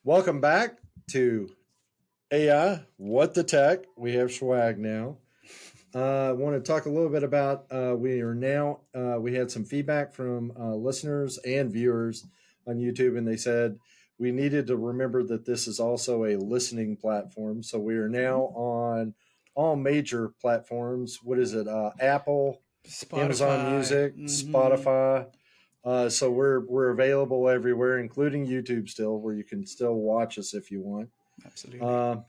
Welcome back to AI, What the Tech. We have swag now. I want to talk a little bit about we had some feedback from listeners and viewers on YouTube, and they said we needed to remember that this is also a listening platform. So we are now on all major platforms. What is it? Apple, Amazon Spotify. Music, Spotify. So we're available everywhere, including YouTube still, where you can still watch us if you want. Absolutely.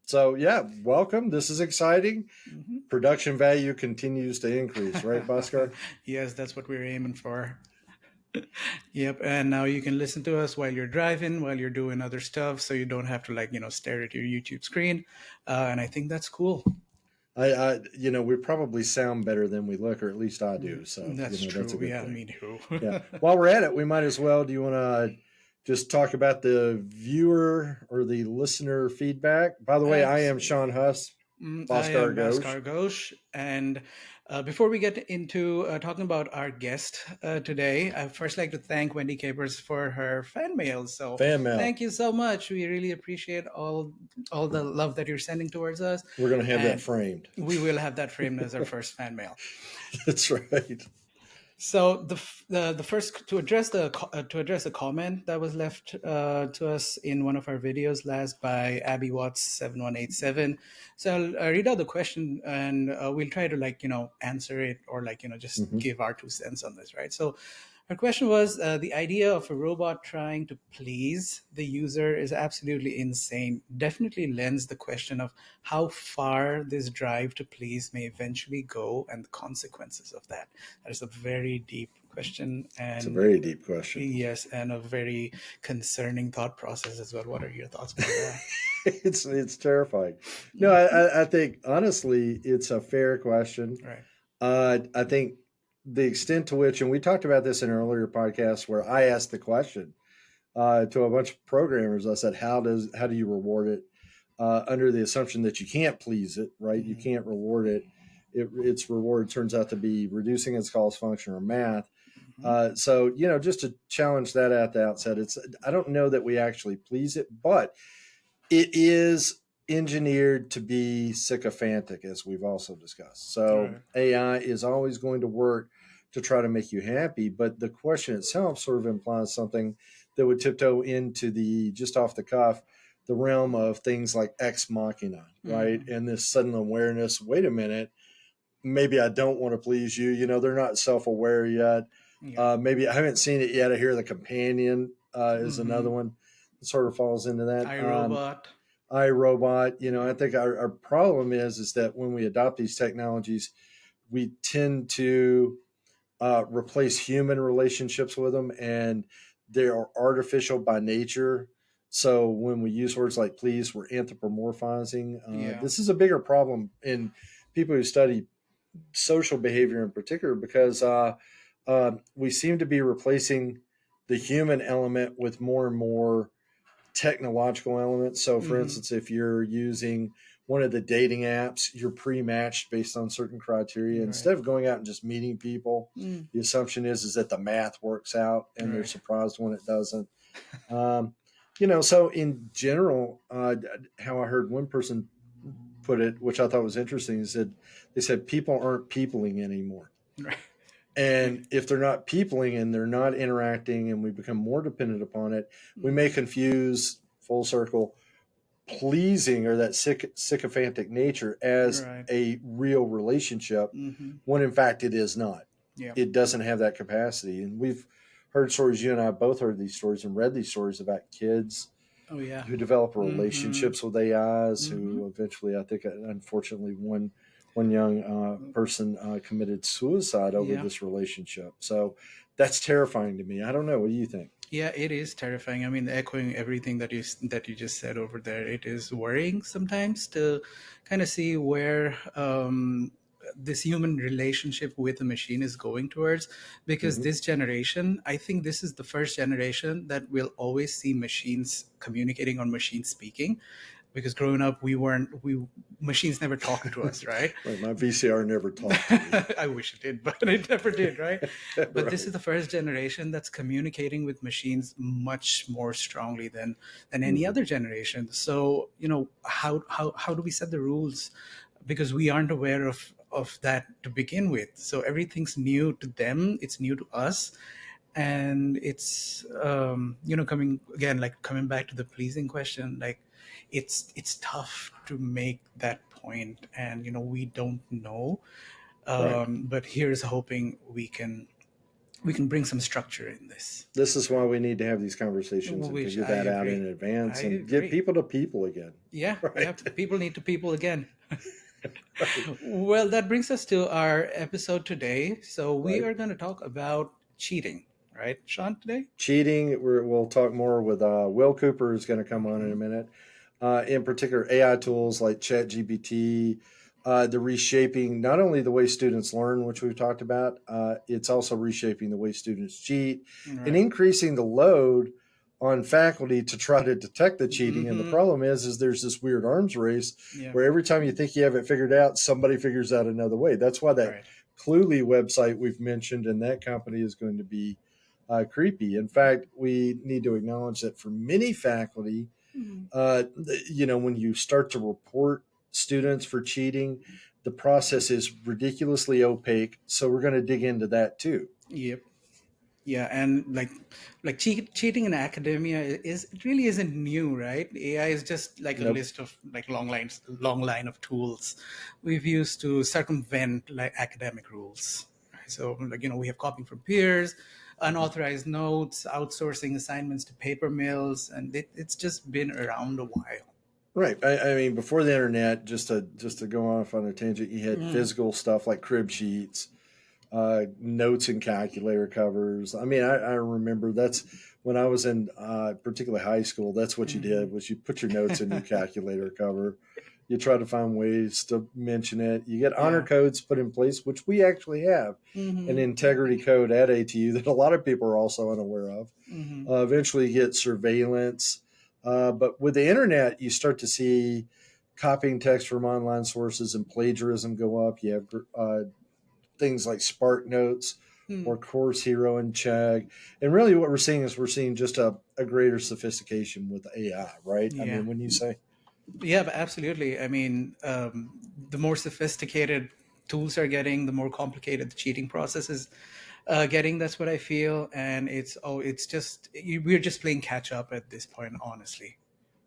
So yeah, welcome. This is exciting. Mhm. Production value continues to increase, right, Bhaskar? Yes, that's what we're aiming for. Yep. And now you can listen to us while you're driving, while you're doing other stuff, so you don't have to stare at your YouTube screen. And I think that's cool. We probably sound better than we look, or at least I do. So That's that's a true. good Yeah, thing. me too. Yeah. While we're at it, we might as well. Do you want to just talk about the viewer or the listener feedback? By the way, I am Sean Absolutely. Huss, I am Bhaskar Ghosh. Bhaskar Ghosh. And before we get into talking about our guest today, I'd first like to thank Wendy Capers for her fan mail. So Fan mail. thank you so much. We really appreciate all the love that you're sending towards us. We're going to have that And framed. we will have that framed as our first fan mail. That's right. So the first to address a comment that was left to us in one of our videos last by Abby Watts 7187. So I'll read out the question and we'll try to answer it or just give our 2 cents on this, right? So her question was the idea of a robot trying to please the user is absolutely insane. Definitely lends the question of how far this drive to please may eventually go and the consequences of that. That is a very deep question. And It's a very deep question. Yes, and a very concerning thought process as well. What are your thoughts about that? It's terrifying. No, I think honestly, it's a fair question. Right. I think the extent to which, and we talked about this in an earlier podcast where I asked the question to a bunch of programmers. I said, "How do you reward it?" Under the assumption that you can't please it, right? You can't reward it. Its reward turns out to be reducing its cost function or math. So just to challenge that at the outset, I don't know that we actually please it, but it is engineered to be sycophantic, as we've also discussed. So Right. AI is always going to work to try to make you happy, but the question itself sort of implies something that would tiptoe into the just off the cuff, the realm of things like ex machina, right? And this sudden awareness, wait a minute, maybe I don't want to please you. They're not self aware yet. Yeah. Maybe I haven't seen it yet. I hear the companion is another one that sort of falls into that. iRobot. iRobot. I think our problem is that when we adopt these technologies, we tend to replace human relationships with them, and they are artificial by nature. So when we use words like please, we're anthropomorphizing. Yeah. This is a bigger problem in people who study social behavior in particular because we seem to be replacing the human element with more and more technological elements. So, for instance, if you're using one of the dating apps, you're pre-matched based on certain criteria. Right. Instead of going out and just meeting people, the assumption is that the math works out, and they're surprised when it doesn't. So in general, how I heard one person put it, which I thought was interesting, is that they said people aren't peopling anymore. Right. And if they're not peopling and they're not interacting and we become more dependent upon it, we may confuse full circle pleasing or that sycophantic nature as a real relationship when in fact it is not. Yeah. It doesn't have that capacity. And we've heard stories, you and I both heard these stories and read these stories about kids who develop relationships with AIs who eventually, I think, unfortunately, one young person committed suicide over this relationship. So that's terrifying to me. I don't know. What do you think? Yeah, it is terrifying. I mean, echoing everything that you just said over there, it is worrying sometimes to kind of see where this human relationship with the machine is going towards. Because Hmm. this generation, I think this is the first generation that will always see machines communicating or machines speaking. Because growing up, we machines never talked to us, right? Right. My VCR never talked to me. I wish it did, but it never did, right? But this Right. is the first generation that's communicating with machines much more strongly than any Hmm. other generation. So, how do we set the rules? Because we aren't aware of that to begin with. So everything's new to them, it's new to us. And it's coming again, like coming back to the pleasing question, like it's tough to make that point, and we don't know. Right. But here's hoping we can bring some structure in this. This is why we need to have these conversations and Which figure I that out in agree. I advance and get agree. people to people again. Yeah, yeah. Right. People need to people again. Right. Well, that brings us to our episode today. So we Right. are going to talk about cheating, right, Sean, today? Cheating. We'll talk more with Will Cooper, who's going to come on in a minute. In particular, AI tools like ChatGPT, the reshaping not only the way students learn, which we've talked about, it's also reshaping the way students cheat and Right. increasing the load on faculty to try to detect the cheating. And the Mm-hmm. problem is there's this weird arms race Yeah. where every time you think you have it figured out, somebody figures out another way. That's why that Right. Cluely website we've mentioned and that company is going to be creepy. In fact, we need to acknowledge that for many faculty, Mhm. when you start to report students for cheating, the process is ridiculously opaque. So we're going to dig into that too. Yep. Yeah, and like cheating in academia is it really isn't new, right? AI is just like a Nope. list of like long line of tools we've used to circumvent like academic rules. Right? So like we have copying from peers, Mhm. unauthorized notes, outsourcing assignments to paper mills, and it's just been around a while. Right. I mean, before the internet, just to go off on a tangent, you had Mm, physical stuff like crib sheets, notes and calculator covers. I mean, I remember that's when I was in particularly high school. That's what you mhm. did was you put your notes in your calculator cover. You try to find ways to mention it. You get honor Yeah. codes put in place, which we actually have an Hmm. integrity code at ATU that a lot of people are also unaware of. Hmm. Eventually, you get surveillance. But with the internet, you start to see copying text from online sources and plagiarism go up. You have things like Spark Notes or Course Hero and Chegg. And really, what we're seeing is we're seeing just a greater sophistication with AI, right? I Yeah. mean, when you say, Yeah, but absolutely. I mean, the more sophisticated tools are getting, the more complicated the cheating process is getting. That's what I feel, and it's just we're just playing catch up at this point, honestly.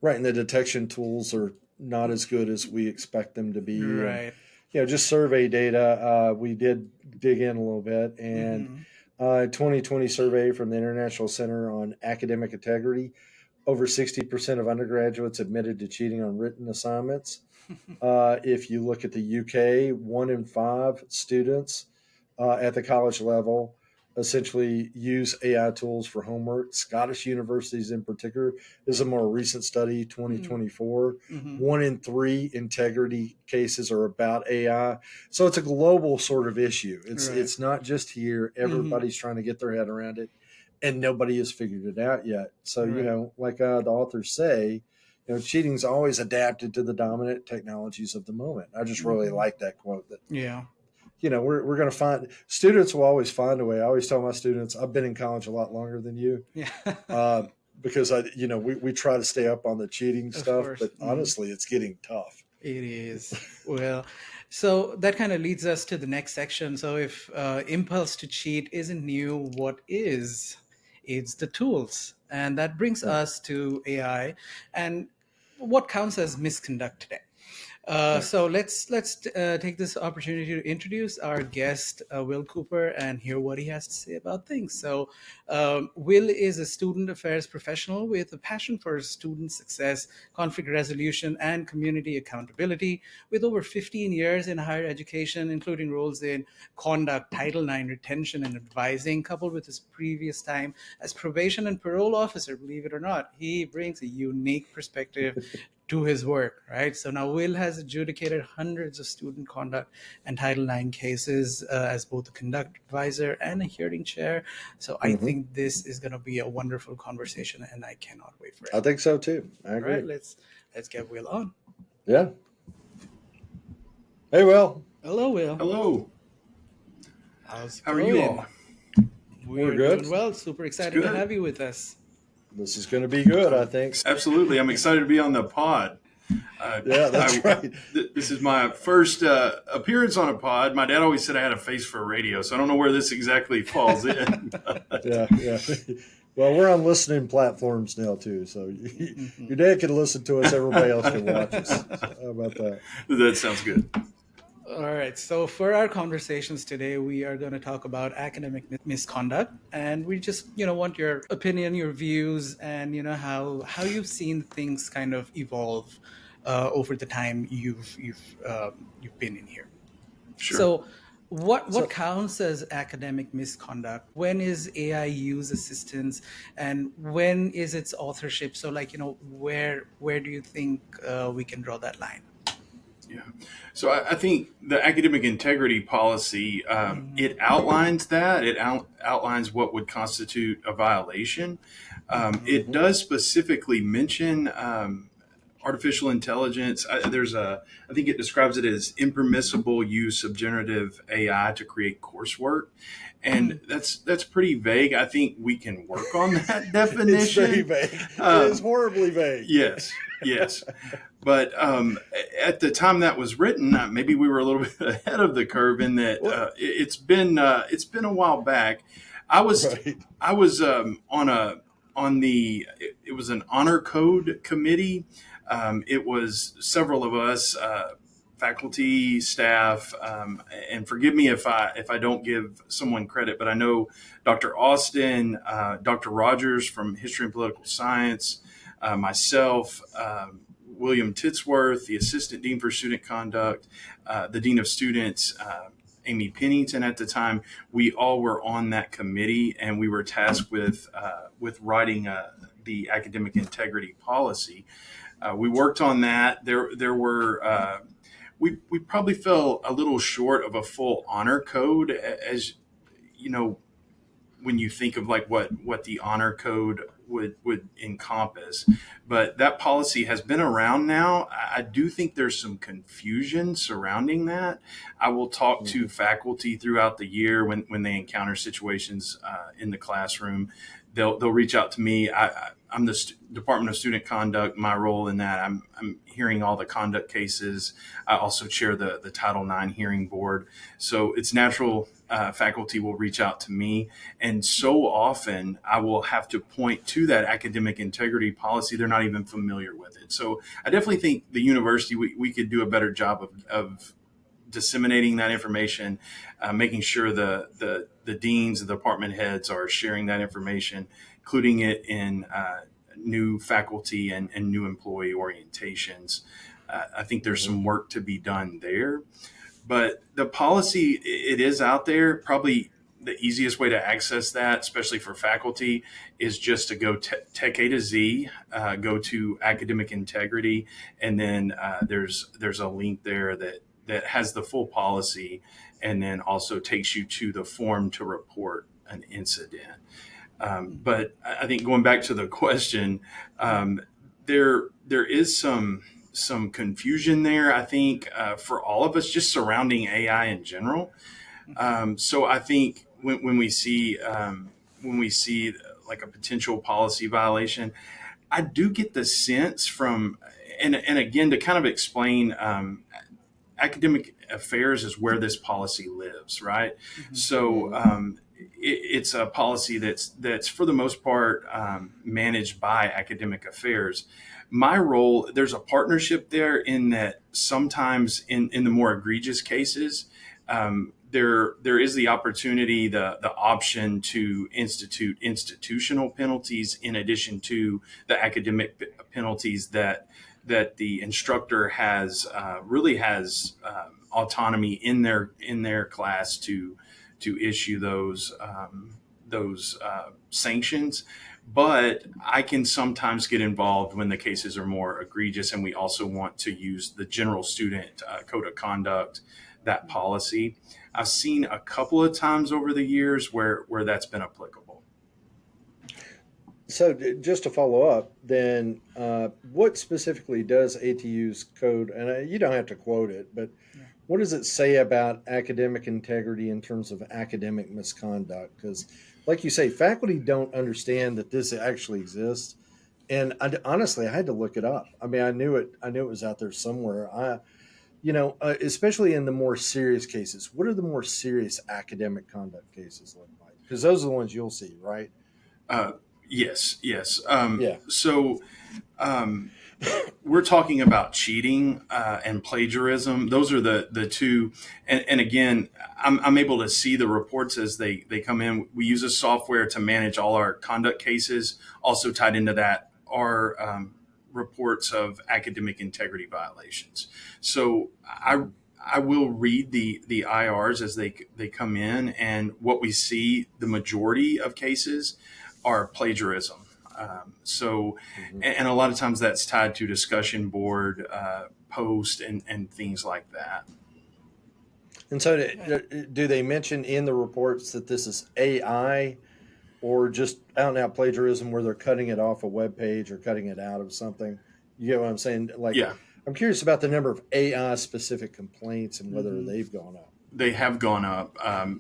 right, and the detection tools are not as good as we expect them to be. And, Right. just survey data, we did dig in a little bit. And Hmm. 2020 survey from the International Center on Academic Integrity, over 60% of undergraduates admitted to cheating on written assignments. If you look at the UK, 1 in 5 students at the college level essentially use AI tools for homework. Scottish universities, in particular, is a more recent study, 2024. Hmm. 1 in 3 integrity cases are about AI. So it's a global sort of issue. It's Right. it's not just here. Hmm. Everybody's trying to get their head around it, and nobody has figured it out yet. So Right. like the authors say, cheating's always adapted to the dominant technologies of the moment. I just really Hmm. like that quote that, Yeah. we're going to find students will always find a way. I always tell my students, I've been in college a lot longer than you, Yeah. uh, because we try to stay up on the cheating Of stuff, course. but honestly, it's getting tough. It is. Well, so that kind of leads us to the next section. So, if impulse to cheat isn't new, what is? It's the tools. And that brings Right, us to AI and what counts as misconduct today. right. So let's take this opportunity to introduce our guest, Will Cooper, and hear what he has to say about things. So, Will is a student affairs professional with a passion for student success, conflict resolution, and community accountability. With over 15 years in higher education, including roles in conduct, Title IX, retention, and advising, coupled with his previous time as probation and parole officer, believe it or not, he brings a unique perspective do his work, right? So now Will has adjudicated hundreds of student conduct and Title IX cases as both a conduct advisor and a hearing chair. So I Hmm. think this is going to be a wonderful conversation, and I cannot wait for I it. think so too. I All right, agree. let's get Will on. Yeah. Hey, Will. Hello, Will. Hello. How's it How are you going? all? We're We're good. doing well. Super It's excited to good. have you with us. This is going to be good, I Um, think. Absolutely. I'm excited to be on the pod. Yeah, that's right. This is my first appearance on a pod. My dad always said I had a face for radio, so I don't know where this exactly falls in. But Yeah, yeah. Well, we're on listening platforms now too, so Mhm. your dad can listen to us. Everybody else can watch us. So how about that? that sounds good. All right. So for our conversations today, we are going to talk about academic misconduct, and we just want your opinion, your views, and how you've seen things kind of evolve over the time you've been in here. Sure. So, what So, counts as academic misconduct? When is AI use assistance, and when is its authorship? So, like where do you think we can draw that line? Yeah. So I think the academic integrity policy, Mhm. it outlines that. It outlines what would constitute a violation. Mhm. It hmm does specifically mention artificial intelligence. I think it describes it as impermissible use of generative AI to create coursework, and Mhm. that's pretty vague. I think we can work on that it's very definition. vague. It is Um, horribly vague. yes, yes. But at the time that was written, maybe we were a little bit ahead of the curve in that What? it's been a while back. I was Right. I was on the it was an honor code committee. It was several of us, faculty, staff, and forgive me if I don't give someone credit, but I know Dr. Austin, Dr. Rogers from History and Political Science, myself. William Titsworth, the Assistant Dean for Student Conduct, the Dean of Students, Amy Pennington at the time. We all were on that committee, and we were tasked with writing the academic integrity policy. We worked on that. There were we probably fell a little short of a full honor code, as you know, when you think of like what the honor code would encompass. But that policy has been around now. I do think there's some confusion surrounding that. I will talk to hmm faculty throughout the year when they encounter situations in the classroom. They'll reach out to me. I'm the Department of Student Conduct. My role in that, I'm hearing all the conduct cases. I also chair the Title IX hearing board. So it's natural faculty will reach out to me, and so often I will have to point to that academic integrity policy. They're not even familiar with it. So I definitely think the university, we could do a better job of disseminating that information, making sure the deans, the department heads are sharing that information, including it in new faculty and new employee orientations. I think there's hmm some work to be done there. But the policy, it is out there. Probably the easiest way to access that, especially for faculty, is just to go tech A to Z, go to academic integrity, and then there's a link there that has the full policy, and then also takes you to the form to report an incident. But I think going back to the question, um, there is some confusion there. I think for all of us, just surrounding AI in general. So I think when we see like a potential policy violation, I do get the sense from and again to kind of explain. Academic affairs is where this policy lives, right? Mhm. So hmm it's a policy that's for the most part managed by academic affairs. My role, there's a partnership there in that sometimes in the more egregious cases, there is the opportunity, the option to institute institutional penalties in addition to the academic penalties that the instructor really has autonomy in their class to issue those sanctions. but I can sometimes get involved when the cases are more egregious, and we also want to use the general student code of conduct, that policy. I've seen a couple of times over the years where that's been applicable. So, just to follow up, then, what specifically does ATU's code, and you don't have to quote it, but Yeah. what does it say about academic integrity in terms of academic misconduct? Because, like you say, faculty don't understand that this actually exists. And honestly, I had to look it up. I mean, I knew it. I knew it was out there somewhere. Especially in the more serious cases. What are the more serious academic conduct cases look like? Because those are the ones you'll see, right? Uh, yes, yes. Yeah. So we're talking about cheating and plagiarism. Those are the two. And again, I'm able to see the reports as they come in. We use a software to manage all our conduct cases. Also tied into that are reports of academic integrity violations. So I will read the IRs as they come in, and what we see, the majority of cases are plagiarism. So, Hmm. and a lot of times that's tied to discussion board post and things like that. And so, Yeah. do they mention in the reports that this is AI or just out and out plagiarism where they're cutting it off a web page or cutting it out of something? You get what I'm saying? Like, Yeah, I'm curious about the number of AI specific complaints and whether Hmm. they've gone up. they have gone up.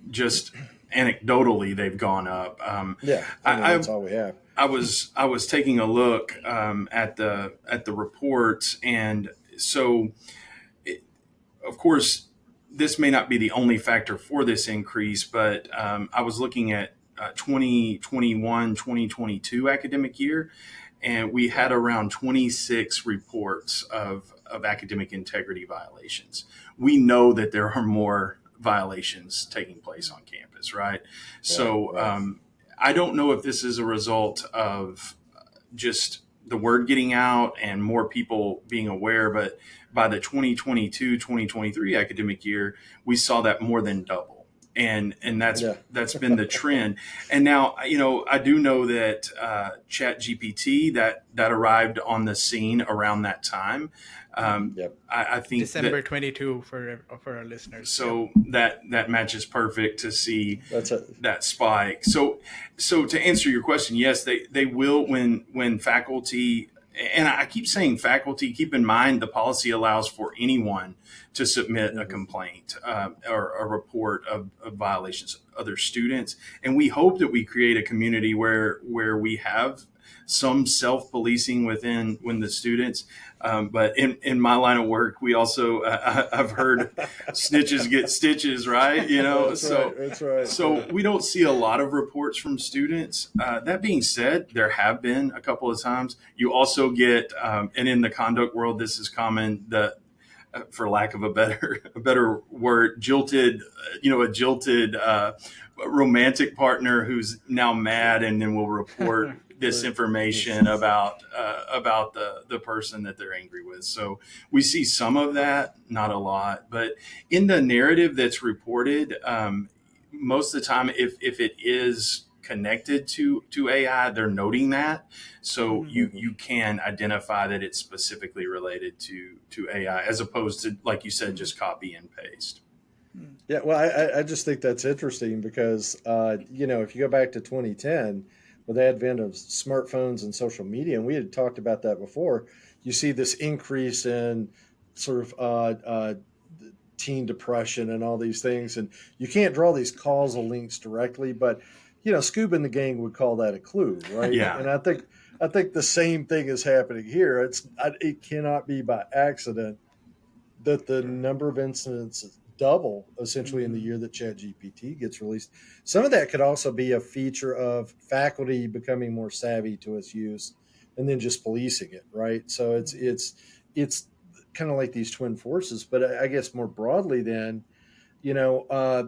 Just anecdotally, they've gone up. Yeah, I mean I, that's all we have. I was taking a look at the reports, and so it, of course this may not be the only factor for this increase, but I was looking at 2021 academic year, and we had around 26 reports of academic integrity violations. We know that there are more violations taking place on campus, right? Right, So right. I don't know if this is a result of just the word getting out and more people being aware, but by the 2022-2023 academic year, we saw that more than double. And Yeah. that's been the trend. And now, I do know that Chat GPT that arrived on the scene around that time. Hmm. Yep. I think December that 22 for our listeners. Yep. so that matches perfect to see That's a that spike. So to answer your question, yes, they will when faculty, and I keep saying faculty. Keep in mind the policy allows for anyone to submit a mhm. complaint or a report of violations of other students, and we hope that we create a community where we have some self policing within the students. But in my line of work, we also I've heard snitches get stitches, right? That's right. So That's right. so Yeah. we don't see a lot of reports from students. That being said, there have been a couple of times. You also get, and in the conduct world, this is common. For lack of a better word, jilted. A jilted romantic partner who's now mad and then will report this For- information about the person that they're angry with. So we see some of that, not a lot, but in the narrative that's reported, most of the time, if it is connected to AI, they're noting that, so Hmm. you Mhm. you can identify that it's specifically related to AI, as opposed to, like you said, just copy and paste. Yeah, well, I just think that's interesting because, if you go back to 2010, with the advent of smartphones and social media, and we had talked about that before, you see this increase in sort of teen depression and all these things. And you can't draw these causal links directly, but, Scoob and the gang would call that a clue, right? Yeah, And I think the same thing is happening here. It cannot be by accident that the number of incidents double essentially in the Hmm. year that ChatGPT gets released. Some of that could also be a feature of faculty becoming more savvy to its use and then just policing it, right? So it's kind of like these twin forces. But I guess more broadly, then, you know, uh,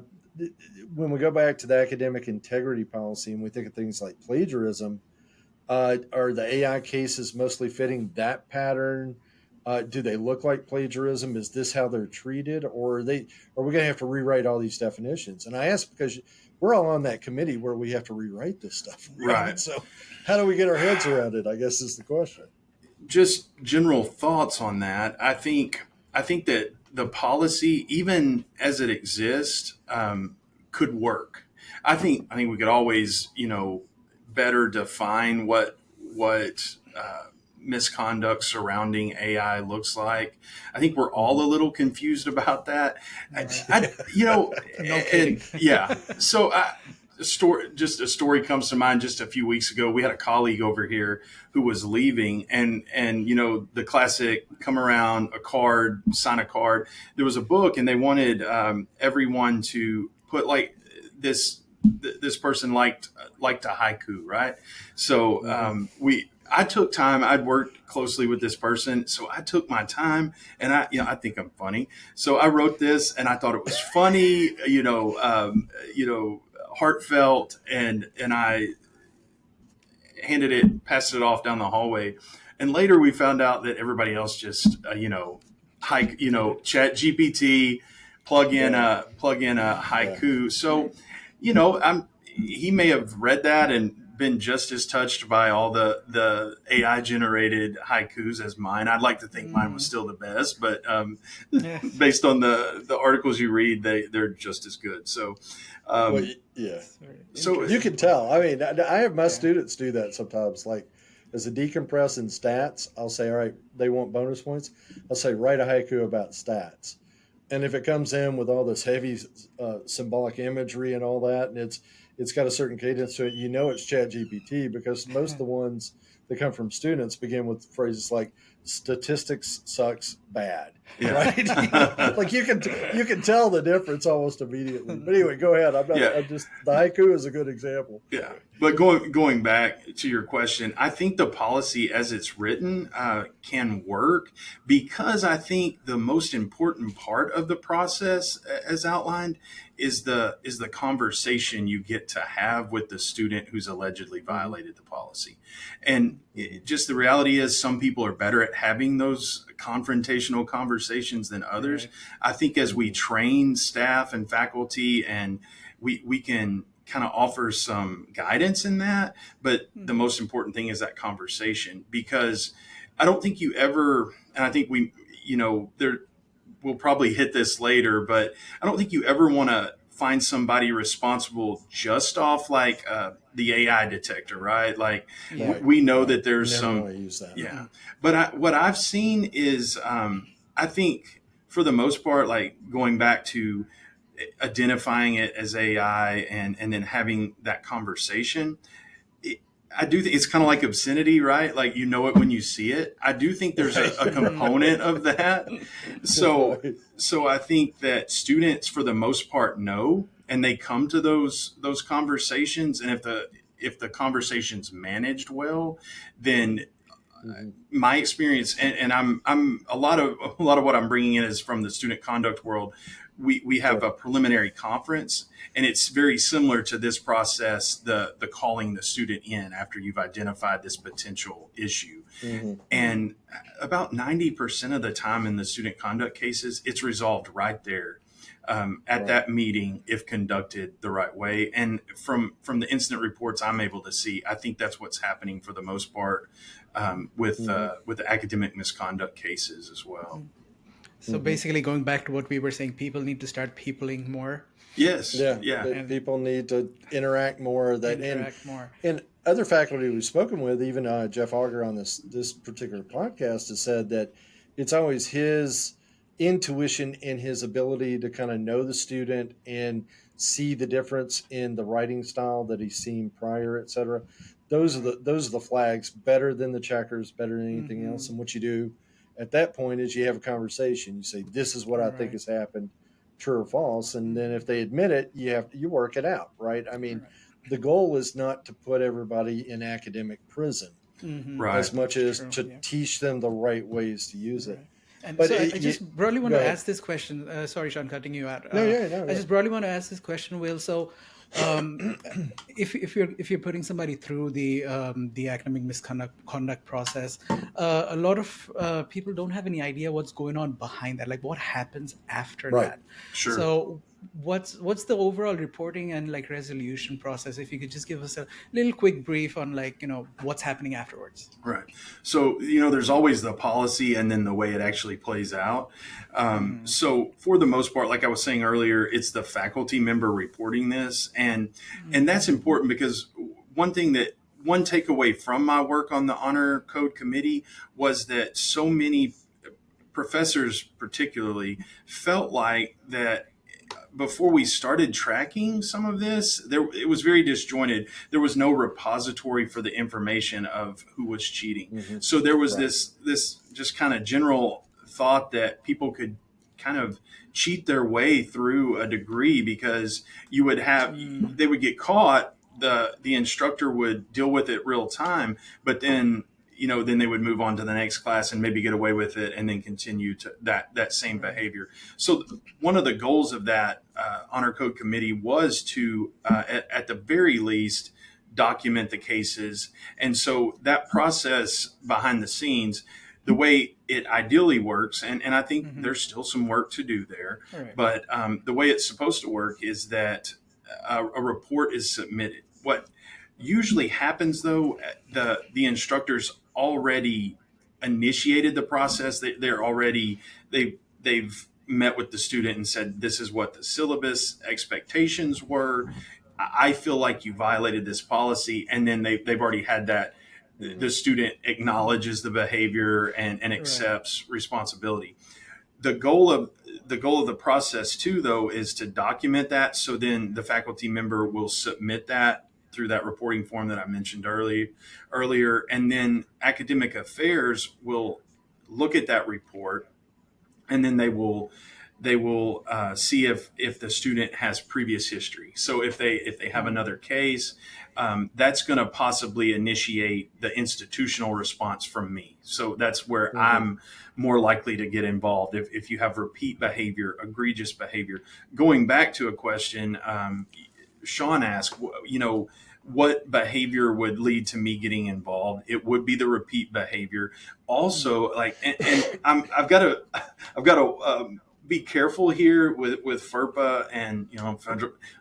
when we go back to the academic integrity policy and we think of things like plagiarism, are the AI cases mostly fitting that pattern? Do they look like plagiarism? Is this how they're treated, or are we going to have to rewrite all these definitions? And I ask because we're all on that committee where we have to rewrite this stuff, right? Right. So, how do we get our heads around it? I guess is the question. Just general thoughts on that. I think that the policy, even as it exists, could work. I think we could always, better define what misconduct surrounding AI looks like. I think we're all a little confused about that. I No kidding. and yeah. So just a story comes to mind. Just a few weeks ago, we had a colleague over here who was leaving, and the classic come around a card, sign a card. There was a book, and they wanted everyone to put like this. This person liked a haiku, right? So I took time. I'd worked closely with this person, so I took my time, and I think I'm funny. So I wrote this, and I thought it was funny, heartfelt, and I passed it off down the hallway. And later we found out that everybody else just, Chat GPT, plug in a haiku. Yeah. So, he may have read that and been just as touched by all the AI generated haikus as mine. I'd like to think mine was still the best, but Yeah. based on the articles you read, they're just as good. So, Well, yeah. So You can tell. I mean, I have my students do that sometimes. Like, as a decompress in stats, I'll say, all right, they want bonus points. I'll say, write a haiku about stats. And if it comes in with all this heavy symbolic imagery and all that, and it's got a certain cadence to it, it's Chat GPT, because most of the ones that come from students begin with phrases like "statistics sucks bad," Yeah. right? Like you can tell the difference almost immediately. But anyway, go ahead. Yeah. I'm just the haiku is a good example. Yeah, but going back to your question, I think the policy as it's written can work, because I think the most important part of the process, as outlined, is the conversation you get to have with the student who's allegedly violated the policy. And just the reality is, some people are better at having those confrontational conversations than others. Right. I think as we train staff and faculty, and we can kind of offer some guidance in that, but the most important thing is that conversation, because I don't think you ever, and I think we'll probably hit this later, but I don't think you ever want to find somebody responsible just off like the AI detector, right? Like Right. we know Right. that there's Never some, want to use that. yeah. But what I've seen is, I think for the most part, like going back to identifying it as AI and then having that conversation, I do think it's kind of like obscenity, right? Like it when you see it. I do think there's a component of that. So Right. so I think that students, for the most part, know, and they come to those conversations, and if the conversation's managed well, then Mhm. my experience, and I'm a lot of what I'm bringing in is from the student conduct world. We have a preliminary conference, and it's very similar to this process, the calling the student in after you've identified this potential issue. Mhm. And about 90% of the time in the student conduct cases, it's resolved right there at Right. that meeting, if conducted the right way. And from the incident reports I'm able to see, I think that's what's happening for the most part with the academic misconduct cases as well. So basically, going back to what we were saying, people need to start peopling more, Yes. Yeah, Yeah. that people need to interact more. interact more. And other faculty we've spoken with, even Jeff Auger on this particular podcast, has said that it's always his intuition and his ability to kind of know the student and see the difference in the writing style that he's seen prior, et cetera. Those are the flags, better than the checkers, better than anything else. And what you do at that point is you have a conversation. You say, "This is what I think Right. has happened, true or false," and then if they admit it, you work it out, right? I mean, Right. the goal is not to put everybody in academic prison Right. as much as True, to yeah. teach them the right ways to use it. Right. And But so I it- just broadly want go to ahead. ask this question. Sorry, Sean, cutting you out. No, yeah, no, I yeah. just broadly want to ask this question, Will. So um, if you're putting somebody through the academic misconduct conduct process, a lot of people don't have any idea what's going on behind that, like what happens after Right. that. Sure. So what's the overall reporting and like resolution process? If you could just give us a little quick brief on like what's happening afterwards. Right. So, there's always the policy and then the way it actually plays out. Mm-hmm. So, for the most part, like I was saying earlier, it's the faculty member reporting this. And Mm-hmm. that's important because one takeaway from my work on the honor code committee was that so many professors, particularly, felt like that before we started tracking some of this, it was very disjointed. There was no repository for the information of who was cheating. Hmm. So there was Right. this just kind of general thought that people could kind of cheat their way through a degree because Mm-hmm. they would get caught. The instructor would deal with it real time, but then they would move on to the next class and maybe get away with it and then continue to that same Right. behavior. So one of the goals of that honor code committee was to at the very least document the cases. And so that process behind the scenes, the way it ideally works, and I think Mm-hmm. there's still some work to do there, All right. but the way it's supposed to work is that a report is submitted. What usually happens though, the instructors already initiated the process. They've met with the student and said this is what the syllabus expectations were. I feel like you violated this policy, and then they've already had that. Hmm. The student acknowledges the behavior and Right. accepts responsibility. The goal of the process too, though, is to document that. So then the faculty member will submit that through that reporting form that I mentioned earlier, and then academic affairs will look at that report, and then they will see if the student has previous history. So if they have Mm-hmm. another case, that's going to possibly initiate the institutional response from me. So that's where Hmm. I'm more likely to get involved if you have repeat behavior, egregious behavior. Going back to a question Sean asked, what behavior would lead to me getting involved? It would be the repeat behavior. Mm-hmm. Also, like, and I've got to be careful here with FERPA and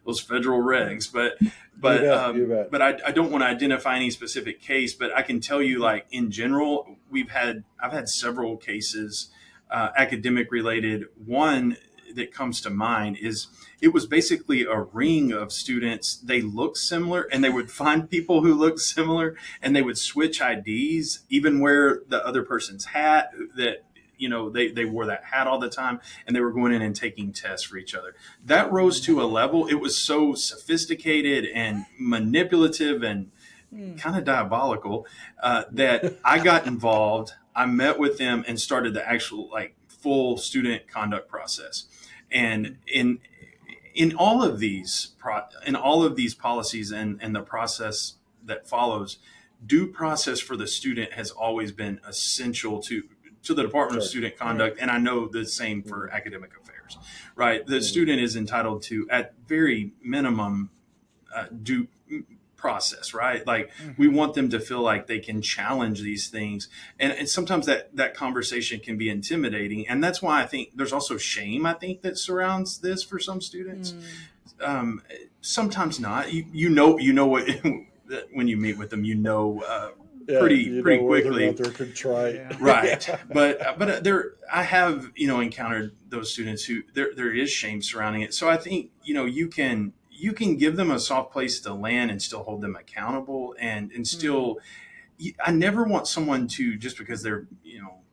those federal regs, but You but bet. You um, bet. but I don't want to identify any specific case, but I can tell you, Mm-hmm. like in general, I've had several cases, academic related. One that comes to mind is it was basically a ring of students. They looked similar, and they would find people who looked similar, and they would switch IDs, even wear the other person's hat. That they wore that hat all the time, and they were going in and taking tests for each other. That rose to a level. It was so sophisticated and manipulative and Mm-hmm. kind of diabolical that I got involved. I met with them and started the actual like full student conduct process. And in all of these policies and the process that follows, due process for the student has always been essential to the Department of Sure. Student All right. Conduct, and I know the same Hmm. for academic affairs. Right, the Hmm. student is entitled to, at very minimum, due process, right? Like we Mm-hmm. want them to feel like they can challenge these things. And sometimes that conversation can be intimidating. And that's why I think there's also shame, I think, that surrounds this for some students. Mm-hmm. Um, Sometimes not. You know what when you meet with them, Yeah. pretty You pretty know whether or not quickly. they're contrite. Yeah. Right, Yeah. but there I have encountered those students who there is shame surrounding it. So I think you can give them a soft place to land and still hold them accountable, and Mm-hmm. still, I never want someone to, just because they're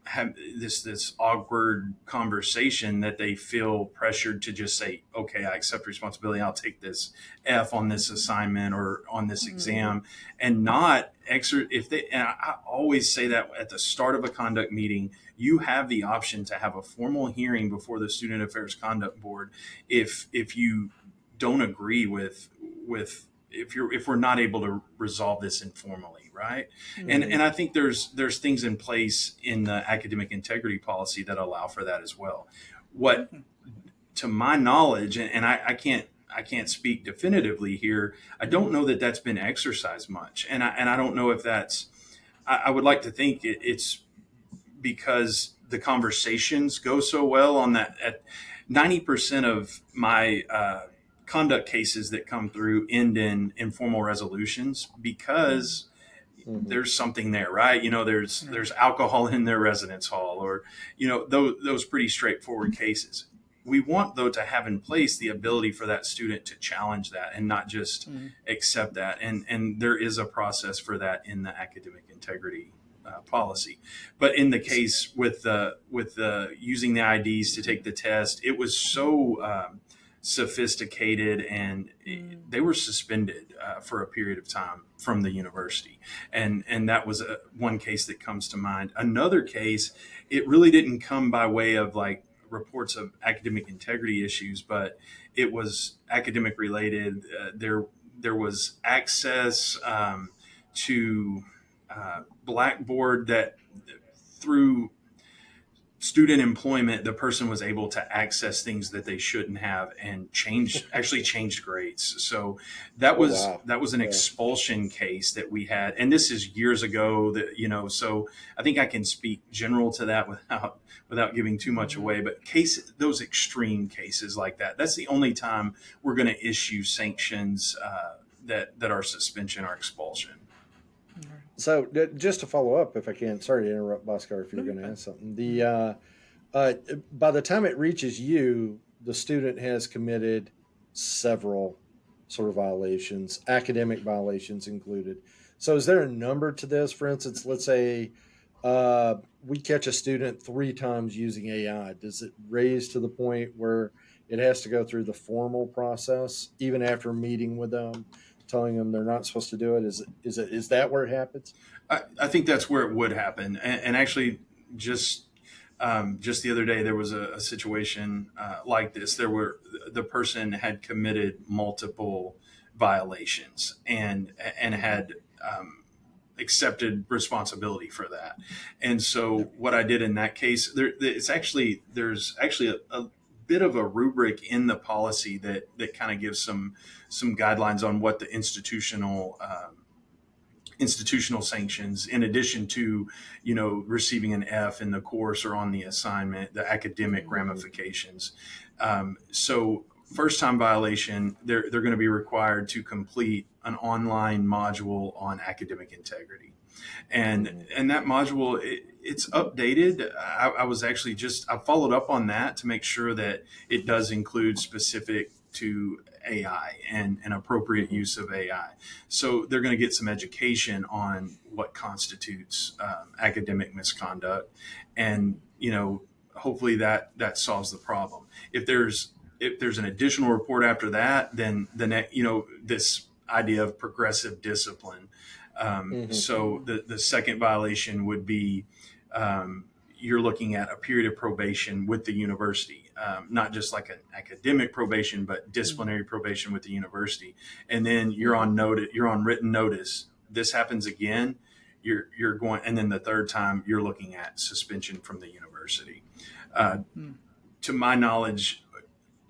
have this awkward conversation, that they feel pressured to just say, okay, I accept responsibility, I'll take this F on this assignment or on this Mm-hmm. exam, and not if they, and I always say that at the start of a conduct meeting, you have the option to have a formal hearing before the Student Affairs Conduct Board if you don't agree if we're not able to resolve this informally, right? and Mm-hmm. Hmm. and I think there's things in place in the academic integrity policy that allow for that as well. What, Mm-hmm. to my knowledge, and I can't I can't speak definitively here. I don't know that that's been exercised much, and I don't know if that's. I would like to think it's because the conversations go so well on that. At 90% of my conduct cases that come through end in informal resolutions because Mhm. there's something there, right? There's alcohol in their residence hall, or those pretty straightforward cases. We want, though, to have in place the ability for that student to challenge that and not just accept that. And there is a process for that in the academic integrity policy. But in the case with the using the IDs to take the test, it was so sophisticated, and they were suspended for a period of time from the university. And that was one case that comes to mind. Another case, it really didn't come by way of like reports of academic integrity issues, but it was academic related. There was access to Blackboard that through student employment, the person was able to access things that they shouldn't have and actually changed grades. So that Oh was wow. that was an Yeah. expulsion case that we had, and this is years ago. So I think I can speak general to that without giving too much away. But those extreme cases like that, that's the only time we're going to issue sanctions that are suspension or expulsion. So just to follow up, if I can, sorry to interrupt, Bhaskar, if No, you're you're going to fine. ask something. Uh, by the time it reaches you, the student has committed several sort of violations, academic violations included. So is there a number to this? For instance, let's say we catch a student 3 times using AI. Does it raise to the point where it has to go through the formal process, even after meeting with them, telling them they're not supposed to do it? Is that where it happens? I think that's where it would happen. And actually, just the other day, there was a situation like this. The person had committed multiple violations and had accepted responsibility for that. And so, what I did in that case, there's actually a bit of a rubric in the policy that kind of gives some guidelines on what the institutional sanctions, in addition to receiving an F in the course or on the assignment, the academic Mhm. ramifications. So first time violation, they're going to be required to complete an online module on academic integrity, and Mhm. and that module, it's updated. I was actually I followed up on that to make sure that it does include specific to AI and an appropriate Mhm. use of AI. So they're going to get some education on what constitutes academic misconduct, and hopefully that solves the problem. If there's an additional report after that, then this idea of progressive discipline. Mhm. So the second violation would be you're looking at a period of probation with the university, not just like an academic probation, but disciplinary probation with the university. And then you're on notice, you're on written notice. This happens again, you're going, and then the third time you're looking at suspension from the university. Uh, to my knowledge,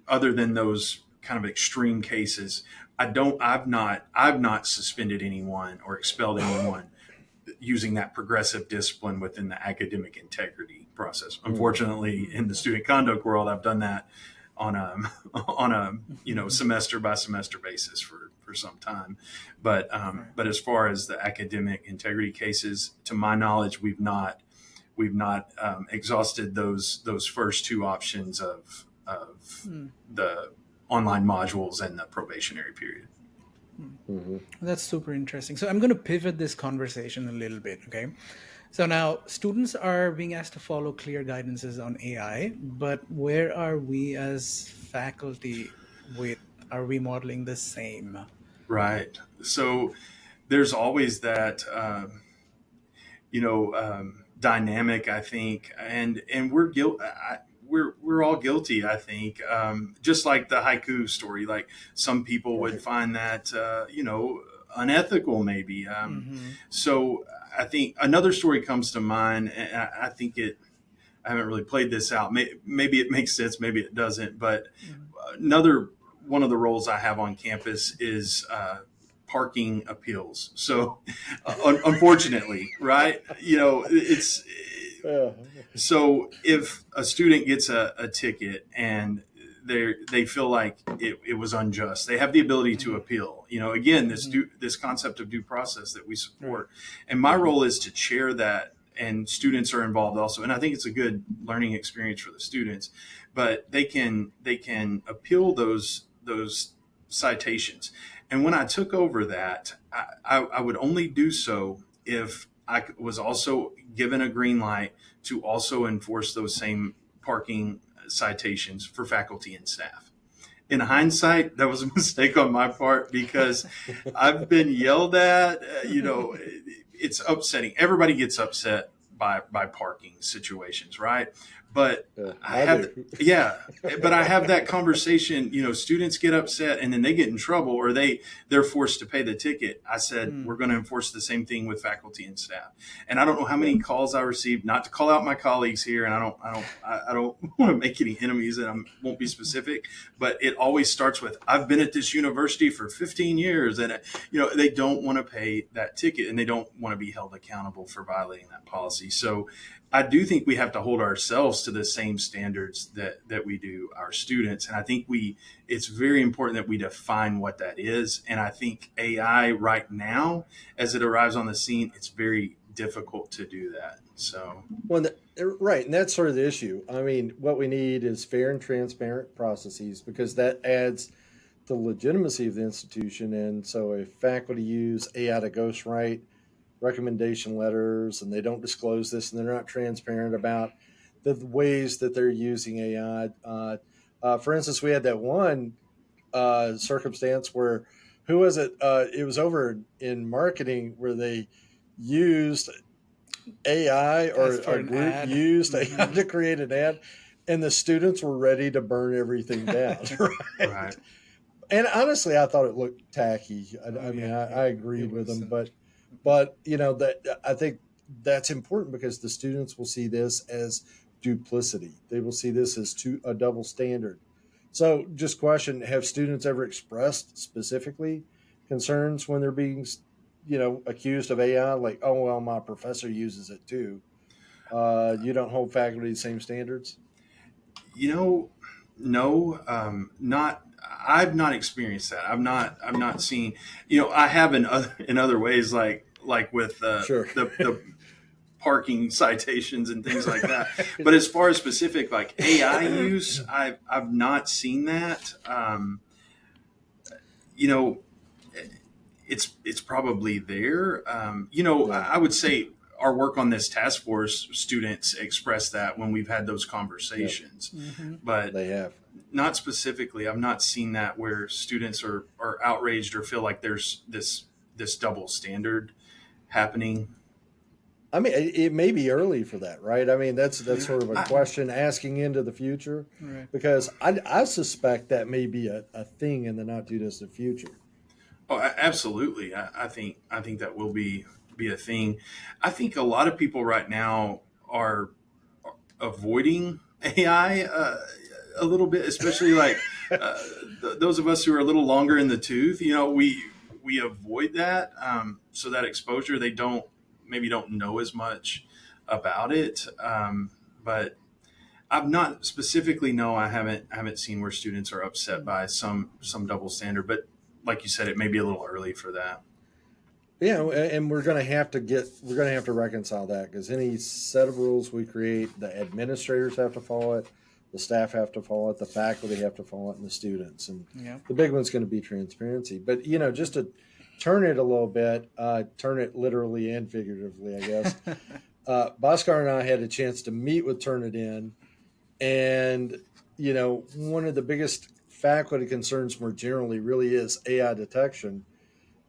other than those kind of extreme cases, I've not suspended anyone or expelled anyone using that progressive discipline within the academic integrity process. Mhm. Unfortunately, in the student conduct world, I've done that on a on a semester by semester basis for some time. But Right. but as far as the academic integrity cases, to my knowledge, we've not exhausted those first two options of the online modules and the probationary period. Mhm. That's super interesting. So I'm going to pivot this conversation a little bit, okay? So now students are being asked to follow clear guidances on AI, but where are we as faculty with, are we modeling the same? Right. So there's always that dynamic, I think, and we're all guilty, I think. Just like the haiku story, like some people would Right. find that unethical, maybe. Mm-hmm. So I think another story comes to mind, and I think it. I haven't really played this out. Maybe it makes sense, maybe it doesn't. But another one of the roles I have on campus is parking appeals. So, unfortunately, right? It's Yeah. so if a student gets a ticket and they feel like it was unjust, they have the ability to appeal. Again, this concept of due process that we Right. support, and my role is to chair that. And students are involved also, and I think it's a good learning experience for the students. But they can appeal those citations. And when I took over that, I would only do so if I was also given a green light to also enforce those same parking citations for faculty and staff. In hindsight, that was a mistake on my part because I've been yelled at. It's upsetting. Everybody gets upset by parking situations, right? But Yeah, I I have, do. yeah, but I have that conversation. Students get upset and then they get in trouble, or they're forced to pay the ticket. I said we're going to enforce the same thing with faculty and staff. And I don't know how Yeah. many calls I received. Not to call out my colleagues here, and I don't want to make any enemies, and I won't be specific. But it always starts with, I've been at this university for 15 years, and they don't want to pay that ticket, and they don't want to be held accountable for violating that policy. So I do think we have to hold ourselves to the same standards that we do our students. And I think it's very important that we define what that is. And I think AI right now, as it arrives on the scene, it's very difficult to do that. So, Well, right, and that's sort of the issue. I mean, what we need is fair and transparent processes because that adds the legitimacy of the institution. And so, if faculty use AI to ghostwrite recommendation letters and they don't disclose this and they're not transparent about the ways that they're using AI, for instance, we had that one circumstance where who was it? It was over in marketing where they used AI or Ask for a an group ad. used AI to create an ad, and the students were ready to burn everything down. Right. right. And honestly, I thought it looked tacky. Oh I mean, yeah, I it agreed with was. them, but that I think that's important because the students will see this as duplicity. They will see this as a double standard. So, just question: have students ever expressed specifically concerns when they're being, accused of AI? Like, oh well, my professor uses it too. You don't hold faculty the same standards. You know, no, not. I've not experienced that. I've not seen. I have in other ways, like with Sure. the parking citations and things like that. But as far as specific like AI use, I've not seen that. You know, it's probably there. Yeah. I would say our work on this task force, students express that when we've had those Yep. conversations, Hmm. but They have. not specifically. I've not seen that where students are outraged or feel like there's this double standard happening. I mean, it may be early for that, right? I mean, that's Yeah, sort of a question asking into the future, Right. because I suspect that may be a thing in the not too distant future. absolutely. I think that will be a thing. I think a lot of people right now are avoiding AI a little bit, especially like uh, those of us who are a little longer in the tooth. We avoid that, so that exposure they don't know as much about it. But I've not specifically, no, I haven't seen where students are upset by some double standard. But like you said, it may be a little early for that. Yeah, and we're going to have to reconcile that because any set of rules we create, the administrators have to follow it, the staff have to follow it, the faculty have to follow it, and the students. And Yeah. the big one's going to be transparency. But just to turn it a little bit, turn it literally and figuratively, I guess. Bhaskar and I had a chance to meet with Turnitin, and one of the biggest faculty concerns more generally really is AI detection.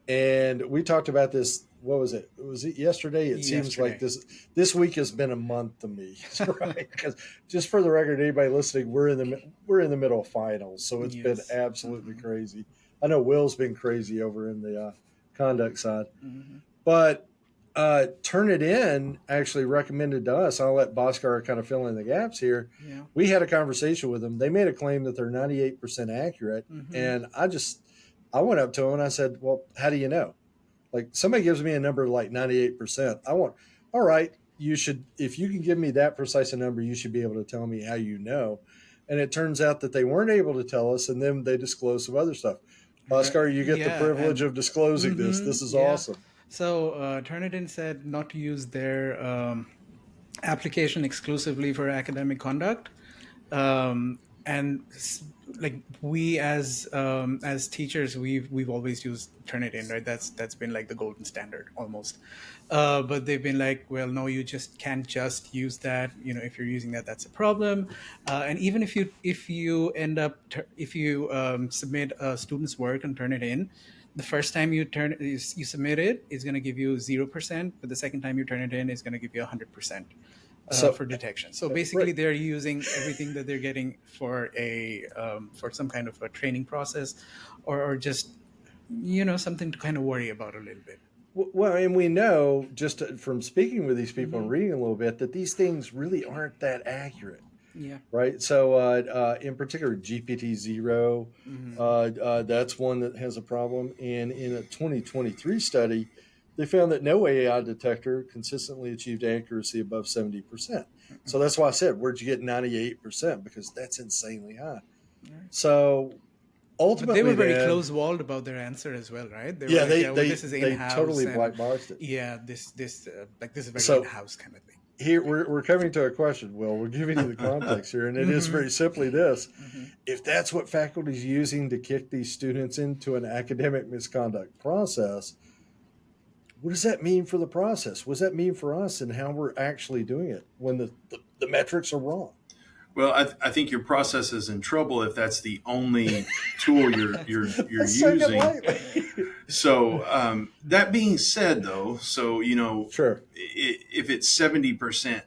And we talked about this. What was it? Was it yesterday? It seems like Yesterday. this week has been a month to me, right? Because just for the record, anybody listening, we're in the middle of finals, so it's been Yes. absolutely Hmm. crazy. I know Will's been crazy over in the conduct side, Hmm. but Turnitin actually recommended to us. I'll let Bhaskar kind of fill in the gaps here. Yeah. We had a conversation with them. They made a claim that they're 98% accurate, Mm-hmm. and I went up to them and I said, "Well, how do you know?" Like somebody gives me a number like 98%. All right, you should, if you can give me that precise a number, you should be able to tell me how you know. And it turns out that they weren't able to tell us, and then they disclosed some other stuff. Bhaskar, you get the Yeah, privilege and of disclosing this. mm-hmm, This is yeah. awesome. So Turnitin said not to use their application exclusively for academic conduct, and like we as teachers, we've always used Turnitin, right? That's been like the golden standard almost. But they've been like, well, no, you just can't just use that. If you're using that, that's a problem. And even if you end up if you submit a student's work and turn it in, the first time you submit it is going to give you 0%, but the second time you turn it in is going to give you 100% So, for detection. So basically, right, they're using everything that they're getting for for some kind of a training process, or just something to kind of worry about a little bit. well, and we know just from speaking with these people and Mm-hmm. reading a little bit that these things really aren't that accurate, Yeah. right? So, in particular, GPT 0, Mm-hmm. that's one that has a problem. And in a 2023 study, they found that no AI detector consistently achieved accuracy above 70%. So that's why I said, where'd you get 98%? Because that's insanely high. Right. So But they ultimately, were very then, close-walled about their answer as well, right? They were yeah, like, they "Yeah, well, they this is they in-house, totally and black boxed it. yeah, this is very So in-house kind of thing." here we're coming to a question. Well, we're giving you the context here, and it is Mm-hmm. very simply this: Mm-hmm. if that's what faculty is using to kick these students into an academic misconduct process, what does that mean for the process? What does that mean for us and how we're actually doing it when the metrics are wrong? Well, I think your process is in trouble if that's the only tool you're Let's take it using. lightly. So that being said, though, so Sure. if it's 70%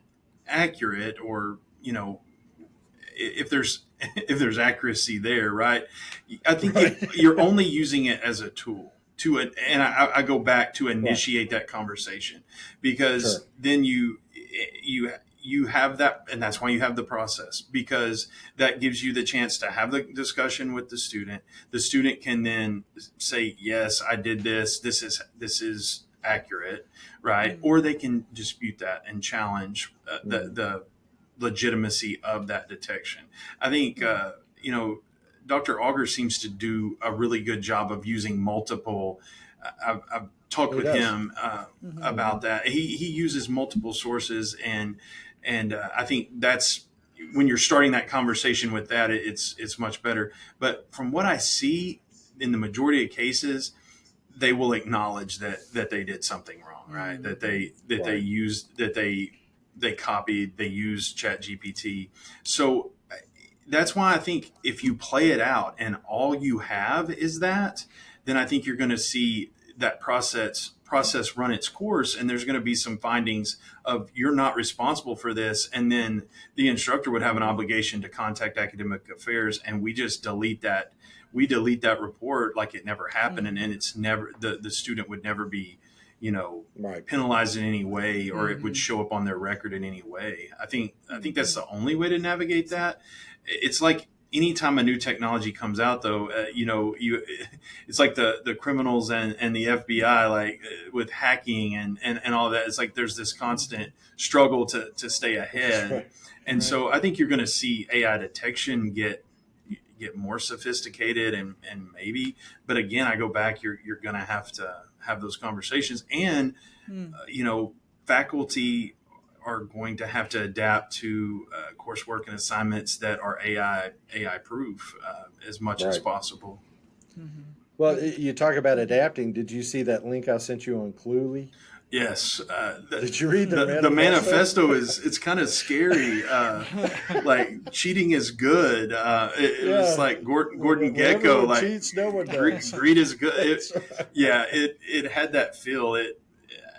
accurate, or if there's if there's accuracy there, right? I think Right. you're only using it as a tool to it, and I go back to Right. initiate that conversation, because Sure. then you have that, and that's why you have the process, because that gives you the chance to have the discussion with the student. The student can then say, yes, I did this, this is accurate, right? Mm-hmm. Or they can dispute that and challenge Mhm. the legitimacy of that detection. I think Dr. Auger seems to do a really good job of using multiple. I've talked He with does. him Mm-hmm. about Hmm. that. He uses multiple sources, and I think that's when you're starting that conversation with that, it's much better. But from what I see in the majority of cases, they will acknowledge that they did something wrong, right? That they Right. used that they copied, they used Chat GPT. So that's why I think if you play it out and all you have is that, then I think you're going to see that process run its course, and there's going to be some findings of you're not responsible for this, and then the instructor would have an Mhm. obligation to contact academic affairs, and we delete that report like it never happened, and Mm-hmm. then it's never the student would never be you know Right. penalized in any way, or it would Mm-hmm. show up on their record in any way. I think that's Mm-hmm. the only way to navigate that. It's like anytime a new technology comes out, though, it's like the criminals and the FBI, like with hacking and all of that. It's like there's this constant struggle to stay That's ahead. right. And Right. so I think you're going to see AI detection get more sophisticated, and maybe, but again, I go back, you're going to have those conversations, and Mm. faculty are going to have to adapt to coursework and assignments that are AI proof as much as Right. possible. Mm-hmm. Well, But you talk about adapting. Did you see that link I sent you on Cluely? Yes, Did you read their the manifesto? manifesto is it's kind of scary. Like cheating is good. It was Yeah. like Gordon When Gecko, everyone like cheats, no one does. greed is good. That's right. Yeah, it had that feel.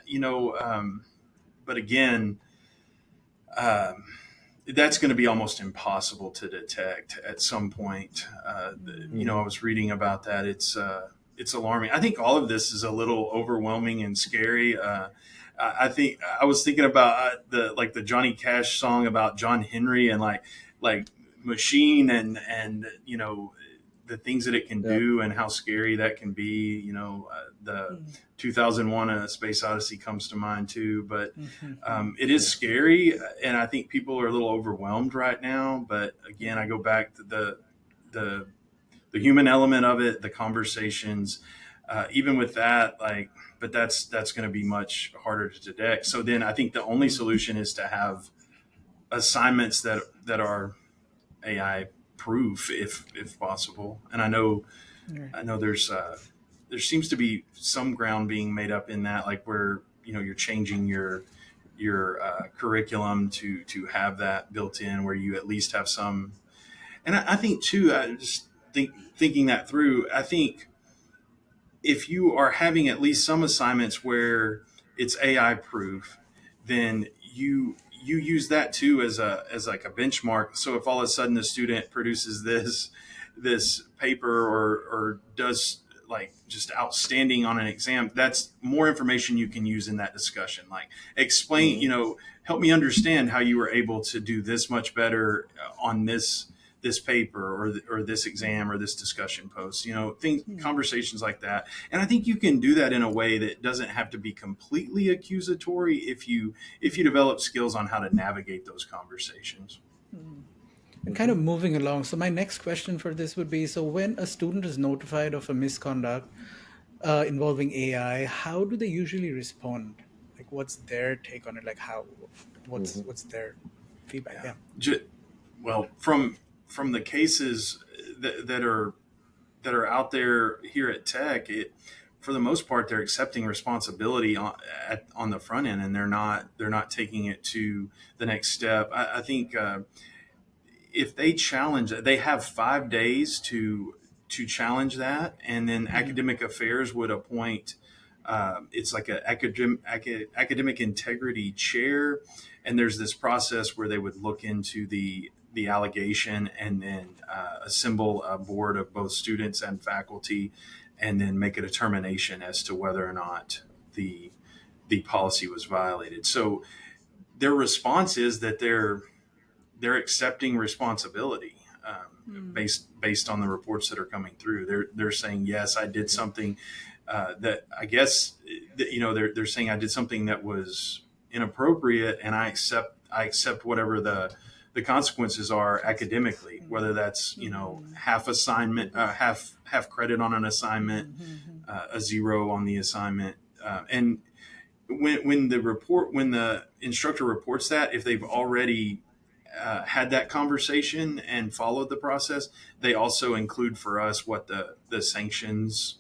You know, but again, um, that's going to be almost impossible to detect at some point. I Mhm. was reading about that. It's alarming. I think all of this is a little overwhelming and scary. I think I was thinking about the Johnny Cash song about John Henry and like machine and the things that it can Yeah. do and how scary that can be. The Mm, 2001 A Space Odyssey comes to mind too, but mhm, it is scary, and I think people are a little overwhelmed right now. But again, I go back to the the human element of it, the conversations, even with that, but that's going to be much harder to detect. So then I think the only mm, solution is to have assignments that are AI proof, if possible. And right. I know there seems to be some ground being made up in that, like where you're changing your curriculum to have that built in, where you at least have some. And I think too, I just thinking that through. I think if you are having at least some assignments where it's AI proof, then you use that too as like a benchmark. So if all of a sudden the student produces this paper or does like just outstanding on an exam, that's more information you can use in that discussion. Like explain, Mhm. help me understand how you were able to do this much better on this paper or this exam or this discussion post, things, Mm, conversations like that. And I think you can do that in a way that doesn't have to be completely accusatory if you develop skills on how to navigate those conversations. mm. And kind of Mhm. moving along. So my next question for this would be: so when a student is notified of a misconduct involving AI, how do they usually respond? Like, what's their take on it? Like, Mhm. what's their feedback? Yeah. Yeah. Well, from the cases that are out there here at Tech, for the most part they're accepting responsibility on the front end, and they're not taking it to the next step. I think if they challenge it, they have 5 days to challenge that, and then Mm-hmm. academic affairs would appoint. It's like a academic integrity chair, and there's this process where they would look into the allegation and then assemble a board of both students and faculty, and then make a determination as to whether or not the the policy was violated. So their response is that they're accepting responsibility, Mm, based on the reports that are coming through. They're saying yes, I did Mhm. something that I guess that, they're saying I did something that was inappropriate, and I accept whatever the consequences are academically, whether that's mm, half assignment, Mhm. half credit on an assignment, mm, a zero on the assignment, and when the instructor reports that, if they've already had that conversation and followed the process, they also include for us what the sanctions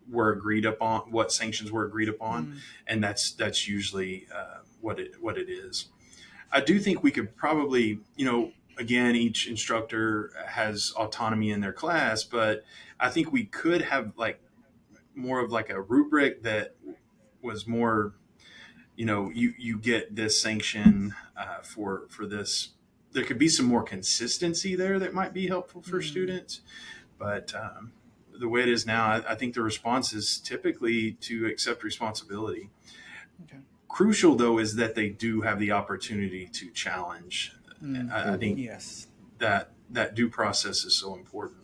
were agreed upon, what sanctions were agreed upon, mm, and that's usually what it is. I do think we could probably, again, each instructor has autonomy in their class, but I think we could have like more of like a rubric that was more, you get this sanction for this. There could be some more consistency there that might be helpful for mm. students, but the way it is now, I think the response is typically to accept responsibility. Okay. Crucial though is that they do have the opportunity to challenge. Mm, I Mhm. think yes. that due process is so important.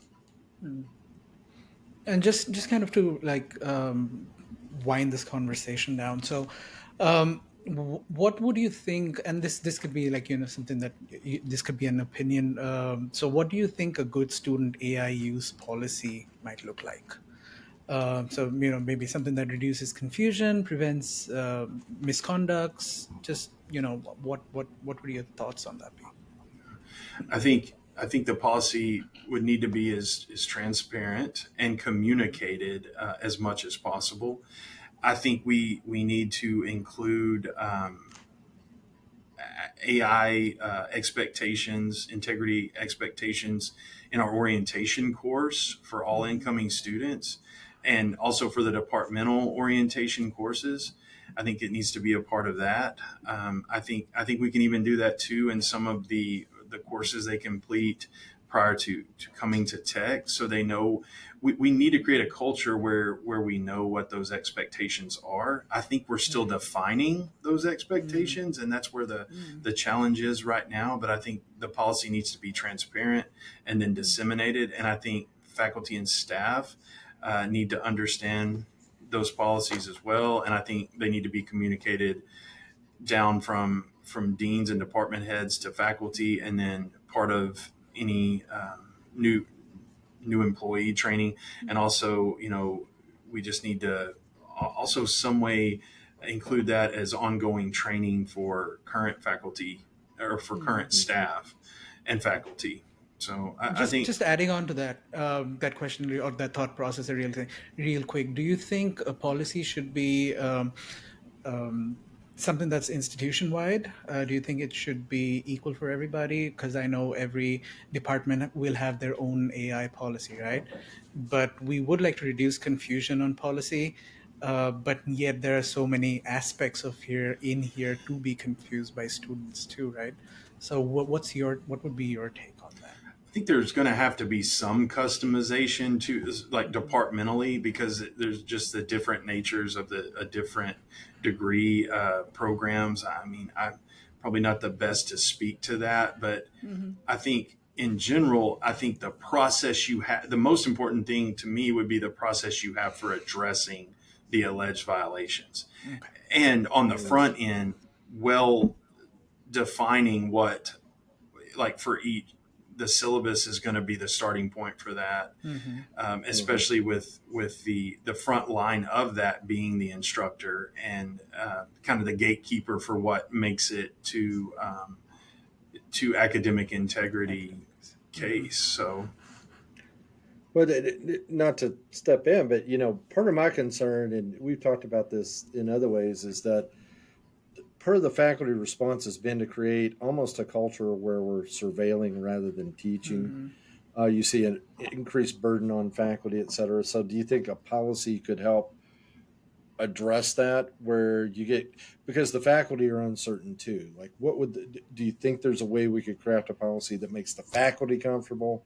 Mm. And just kind of to like wind this conversation down. So, what would you think? And this could be like something that this could be an opinion. So, what do you think a good student AI use policy might look like? So maybe something that reduces confusion, prevents misconducts. Just what would your thoughts on that be? I think the policy would need to be as transparent and communicated as much as possible. I think we need to include AI expectations, integrity expectations in our orientation course for all Mm-hmm. incoming students, and also for the departmental orientation courses. I think it needs to be a part of that. I think we can even do that too in some of the courses they complete prior to coming to tech, so they know we need to create a culture where we know what those expectations are. I think we're still defining those expectations, and that's where the challenge is right now. But I think the policy needs to be transparent and then disseminated. And I think faculty and staff need to understand those policies as well. And I think they need to be communicated down from deans and department heads to faculty, and then part of any new employee training. And also, we just need to also some way include that as ongoing training for current faculty or for current staff and faculty. So I think Just adding on to that that question or that thought process, real quick. Do you think a policy should be um, something that's institution wide? Do you think it should be equal for everybody? Because I know every department will have their own AI policy, right? But we would like to reduce confusion on policy. But yet there are so many aspects of here to be confused by students too, right? So what would be your take on that? I think there's going to have to be some customization to, like, departmentally, because there's just the different natures of the a different degree programs. I mean, I'm probably not the best to speak to that, but I think in general, I think the process you have, the most important thing to me would be the process you have for addressing the alleged violations. Okay. And on the front end, well, defining what, like, for each, the syllabus is going to be the starting point for that, especially with the front line of that being the instructor and kind of the gatekeeper for what makes it to academic integrity case. So, But not to step in, but part of my concern, and we've talked about this in other ways, is that part of the faculty response has been to create almost a culture where we're surveilling rather than teaching. You see an increased burden on faculty, et cetera. So, do you think a policy could help address that, where you get, because the faculty are uncertain too? Like, do you think there's a way we could craft a policy that makes the faculty comfortable,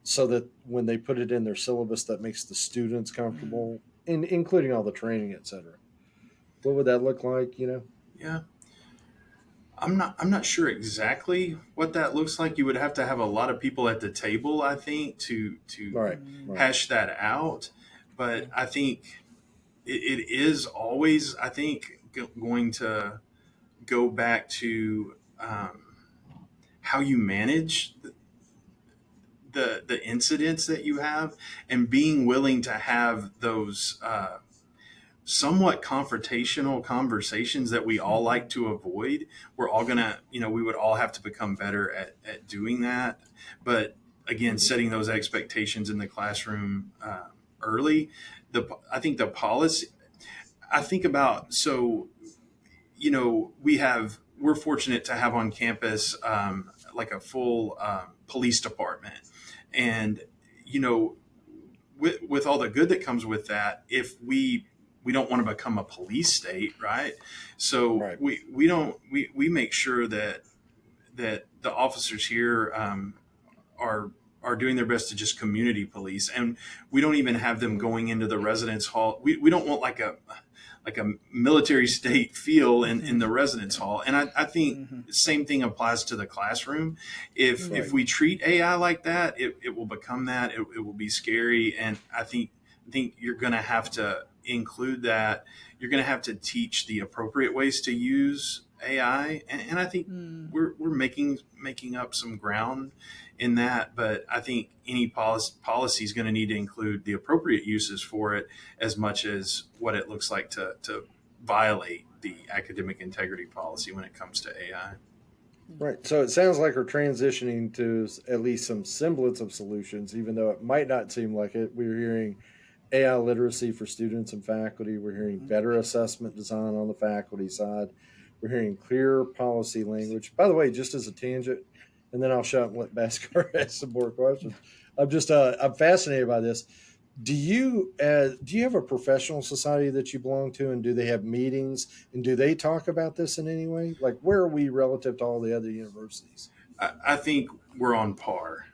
so that when they put it in their syllabus, that makes the students comfortable, including all the training, et cetera? What would that look like? yeah, I'm not sure exactly what that looks like. You would have to have a lot of people at the table, I think, to Right. hash that out. But I think it is always, I think, going to go back to how you manage the incidents that you have, and being willing to have those somewhat confrontational conversations that we all like to avoid. We're all gonna, we would all have to become better at doing that. But again, setting those expectations in the classroom early. I think the policy. I think about, so we're fortunate to have on campus like a full police department, and with all the good that comes with that, if we don't want to become a police state, right? So Right. we make sure that the officers here are doing their best to just community police, and we don't even have them going into the residence hall. We don't want like a military state feel in the residence hall. And I think the same thing applies to the classroom. If we treat AI like that, it will become that. It will be scary. And I think you're going to have to include that. You're going to have to teach the appropriate ways to use AI. And I think we're making up some ground in that, but I think any policy is going to need to include the appropriate uses for it, as much as what it looks like to violate the academic integrity policy when it comes to AI. Right. So it sounds like we're transitioning to at least some semblance of solutions, even though it might not seem like it. We're hearing AI literacy for students and faculty. We're hearing better assessment design on the faculty side. We're hearing clear policy language. By the way, just as a tangent, and then I'll shut up and let Bhaskar ask some more questions. I'm fascinated by this. Do you have a professional society that you belong to, and do they have meetings, and do they talk about this in any way? Like, where are we relative to all the other universities? I think we're on par.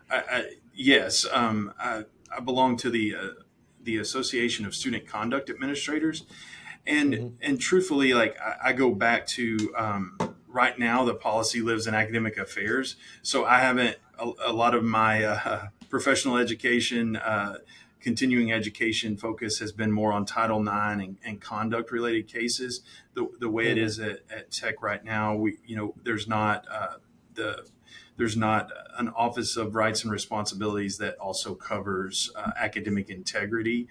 Yes, I belong to the Association of Student Conduct Administrators, Mm-hmm. and truthfully, like I go back to right now, the policy lives in academic affairs, so I haven't a lot of my professional education. Continuing education focus has been more on Title IX and conduct related cases. The way it Mm-hmm. is at Tech right now, there's not the there's not an Office of Rights and Responsibilities that also covers academic integrity.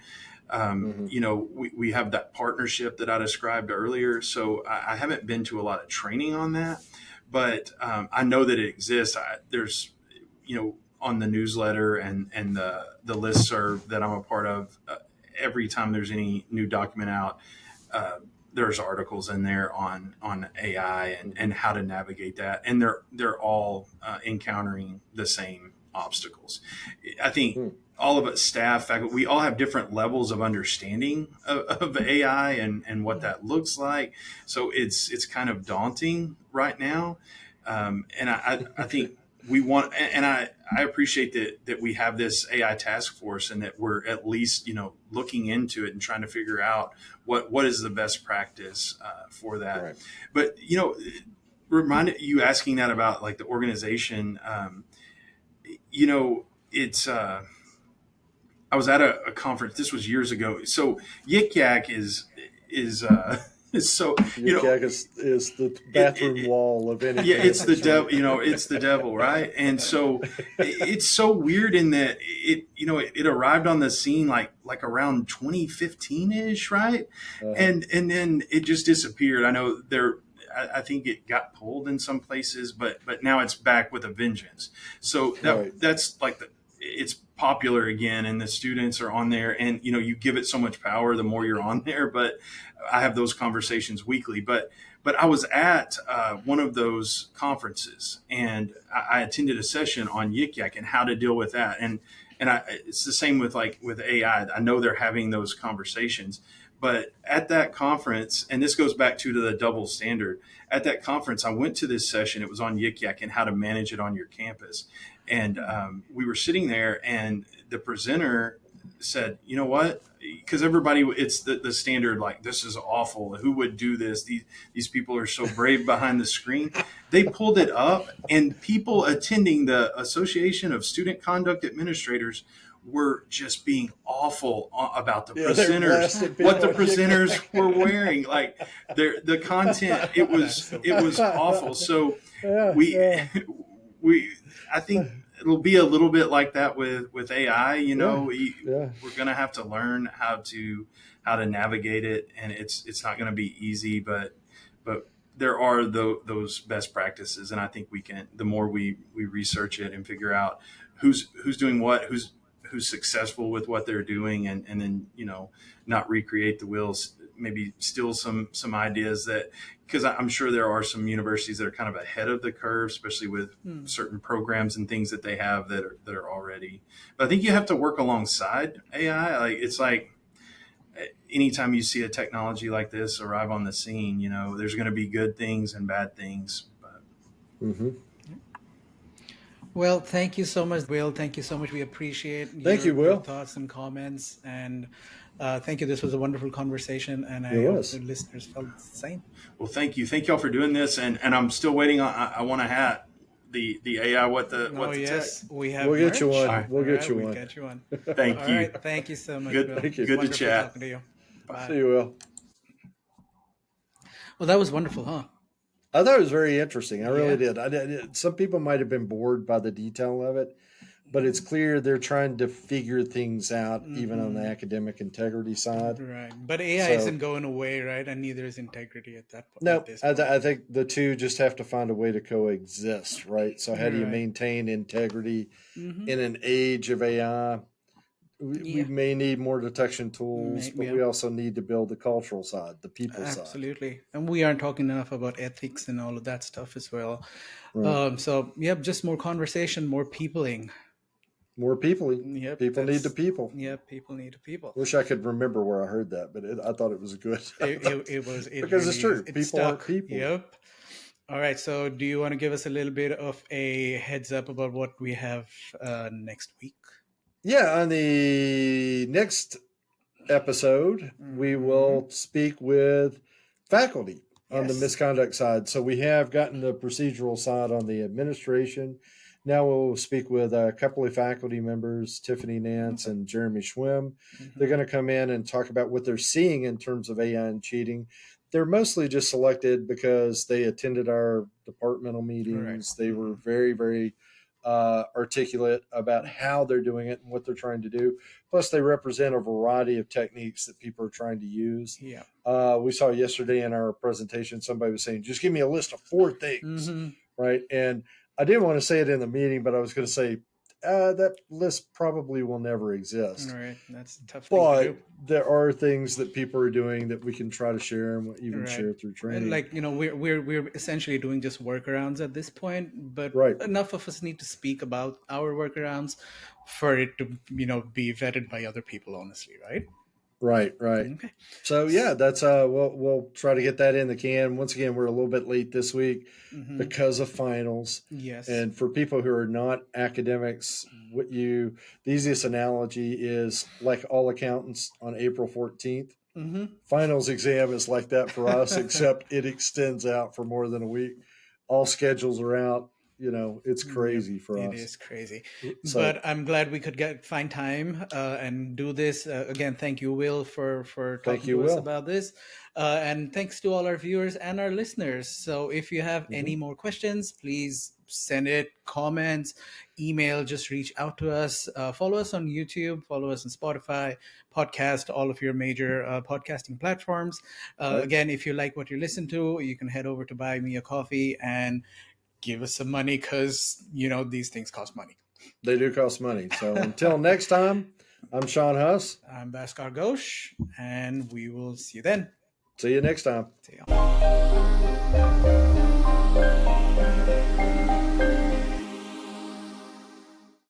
Mm-hmm. We have that partnership that I described earlier. So I haven't been to a lot of training on that, but I know that it exists. There's, on the newsletter and the listserv that I'm a part of, every time there's any new document out, uh, there's articles in there on AI and how to navigate that, and they're all encountering the same obstacles. I think Mm-hmm. all of us, staff, faculty, we all have different levels of understanding of AI and what that looks like. So it's kind of daunting right now, and I think we want, and I appreciate that we have this AI task force and that we're at least looking into it and trying to figure out what is the best practice for that. Right. But reminded you asking that about like the organization. It's I was at a conference. This was years ago. So Yik Yak is is so Yik Yak is the it, bathroom wall of yeah, anything it's the devil. right. It's the devil, right? And so it's so weird in that it arrived on the scene like around 2015 ish, right? Uh-huh. And then it just disappeared. I know there. I think it got pulled in some places, but now it's back with a vengeance. So Right. that's like it's popular again, and the students are on there, and you give it so much power the more you're on there. But I have those conversations weekly, but I was at one of those conferences, and I attended a session on Yik Yak and how to deal with that. And it's the same with with AI. I know they're having those conversations, but at that conference, and this goes back to the double standard. At that conference, I went to this session. It was on Yik Yak and how to manage it on your campus. And we were sitting there, and the presenter said, "You know what? Because everybody, it's the standard, like, this is awful. Who would do this? These people are so brave behind the screen." They pulled it up, and people attending the Association of Student Conduct Administrators were just being awful about the Yeah, they're presenters, blasting what the people on Yik presenters Yak. were wearing, like the content. It That's was so it was awful. So Yeah, we yeah, we I think it'll be a little bit like that with AI. yeah, yeah. We're gonna have to learn how to navigate it, and it's not gonna be easy, but there are those best practices, and I think we can. The more we research it and figure out who's doing what, who's successful with what they're doing, and then not recreate the wheels, maybe steal some ideas that, because I'm sure there are some universities that are kind of ahead of the curve, especially with Hmm. certain programs and things that they have that are already. But I think you have to work alongside AI. Like it's like anytime you see a technology like this arrive on the scene, there's going to be good things and bad things. But Mm-hmm. Well, thank you so much, Will. Thank you so much. We appreciate Thank you, your Will. thoughts and comments. And thank you. This was a wonderful conversation. And It I hope the was. listeners felt the same. well, thank y'all for doing this, and I'm still waiting on. I want a hat. The AI Oh, what the tech. yes. We have We'll get you merch. All one. right, We'll All get right. you We'll one. get you one. thank All you. right. Thank you so much, Good Will. Thank you. good to Wonderful chat. talking to you. Bye. See you, Will. Well, that was wonderful, huh? I thought it was very interesting. I really Yeah. did. I did. Some people might have been bored by the detail of it, but it's clear they're trying to figure things out, even on the Hmm. academic integrity side. Right. But AI So isn't going away, right? And neither is integrity at that point, at no, this I, point. I think the two just have to find a way to coexist, right? So how do you Right. maintain integrity Hmm. in an age of AI? We Yeah. may need more detection tools, but Yeah. we also need to build the cultural side, the people side. Absolutely. And we aren't talking enough about ethics and all of that stuff as well. Right. So, yep, just more conversation, more peopling. More people. Yep, People need the people. yep, people need people. Wish I could remember where I heard that, but I thought it was good. It because really it's is. true. It People aren't stuck. people. Yep. All right. So, do you want to give us a little bit of a heads up about what we have next week? Yeah, on the next episode, we will speak with faculty on the Yes. misconduct side. So we have gotten the procedural side on the administration. Now we'll speak with a couple of faculty members, Tiffany Nance and Jeremy Schwim. They're going to come in and talk about what they're seeing in terms of AI and cheating. They're mostly just selected because they attended our departmental meetings. They were very, very articulate about how they're doing it and what they're trying to do. Plus, they represent a variety of techniques that people are trying to use. Yeah. We saw yesterday in our presentation, somebody was saying, just give me a list of 4 things, right? And I didn't want to say it in the meeting, but I was going to say, that list probably will never exist. All right. That's a tough thing to do. But there are things that people are doing that we can try to share and even share through training. Like, we're essentially doing just workarounds at this point, but enough of us need to speak about our workarounds for it to, be vetted by other people, honestly, right? Right. Okay. So yeah, that's we'll try to get that in the can. Once again, we're a little bit late this week because of finals. Yes. And for people who are not academics, the easiest analogy is like all accountants on April 14th. Finals exam is like that for us, except it extends out for more than a week. All schedules are out. It's crazy for us. It is crazy. But I'm glad we could find time and do this. Again, thank you, Will, for talking to us about this. And thanks to all our viewers and our listeners. So if you have any more questions, please send it, comments, email, just reach out to us. Follow us on YouTube, follow us on Spotify, podcast, all of your major podcasting platforms. Again, if you like what you listen to, you can head over to Buy Me a Coffee and give us some money because, these things cost money. They do cost money. So until next time, I'm Sean Huss. I'm Bhaskar Ghosh, and we will see you then. See you next time. See you.